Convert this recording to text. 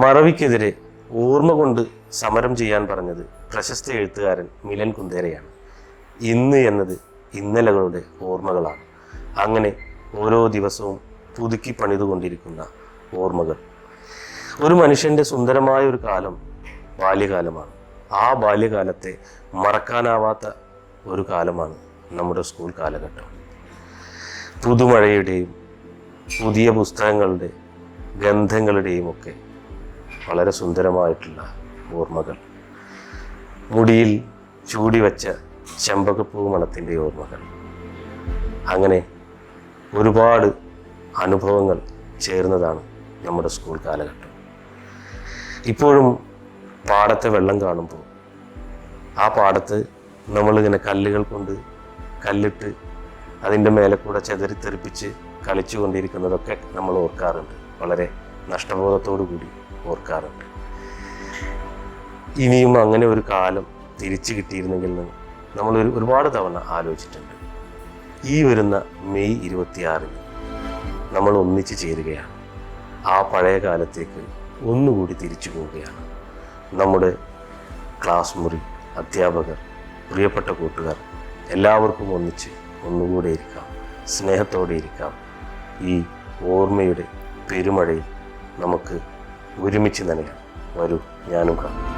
മറവിക്കെതിരെ ഓർമ്മ കൊണ്ട് സമരം ചെയ്യാൻ പറഞ്ഞത് പ്രശസ്ത എഴുത്തുകാരൻ മിലൻ കുന്ദേരയാണ്. ഇന്ന് എന്നത് ഇന്നലകളുടെ ഓർമ്മകളാണ്. അങ്ങനെ ഓരോ ദിവസവും പുതുക്കി പണിതുകൊണ്ടിരിക്കുന്ന ഓർമ്മകൾ. ഒരു മനുഷ്യൻ്റെ സുന്ദരമായ ഒരു കാലം ബാല്യകാലമാണ്. ആ ബാല്യകാലത്തെ മറക്കാനാവാത്ത ഒരു കാലമാണ് നമ്മുടെ സ്കൂൾ കാലഘട്ടം. പുതുമഴയുടെയും പുതിയ പുസ്തകങ്ങളുടെ ഗന്ധങ്ങളുടെയും ഒക്കെ വളരെ സുന്ദരമായിട്ടുള്ള ഓർമ്മകൾ. മുടിയിൽ ചൂടി വച്ച ചെമ്പകപ്പൂ മണത്തിൻ്റെ ഓർമ്മകൾ. അങ്ങനെ ഒരുപാട് അനുഭവങ്ങൾ ചേർന്നതാണ് നമ്മുടെ സ്കൂൾ കാലഘട്ടം. ഇപ്പോഴും പാടത്തെ വെള്ളം കാണുമ്പോൾ ആ പാടത്ത് നമ്മളിങ്ങനെ കല്ലുകൾ കൊണ്ട് കല്ലിട്ട് അതിൻ്റെ മേലെ കൂടെ ചെതറിത്തെറിപ്പിച്ച് കളിച്ചു കൊണ്ടിരിക്കുന്നതൊക്കെ നമ്മൾ ഓർക്കാറുണ്ട്. വളരെ നഷ്ടബോധത്തോടു കൂടി ഓർക്കാറുണ്ട്. ഇനിയും അങ്ങനെ ഒരു കാലം തിരിച്ചു കിട്ടിയിരുന്നെങ്കിൽ നമ്മൾ ഒരുപാട് തവണ ആലോചിച്ചിട്ടുണ്ട്. ഈ വരുന്ന മെയ് 26-ന് നമ്മൾ ഒന്നിച്ചു ചേരുകയാണ്. ആ പഴയ കാലത്തേക്ക് ഒന്നുകൂടി തിരിച്ചു പോവുകയാണ്. നമ്മുടെ ക്ലാസ് മുറി, അധ്യാപകർ, പ്രിയപ്പെട്ട കൂട്ടുകാർ എല്ലാവർക്കും ഒന്നുകൂടെ ഇരിക്കാം, സ്നേഹത്തോടെ ഇരിക്കാം. ഈ ഓർമ്മയുടെ പെരുമഴയിൽ നമുക്ക് ഒരുമിച്ച് നനയാം. വരൂ, ഞാനും കാണാം.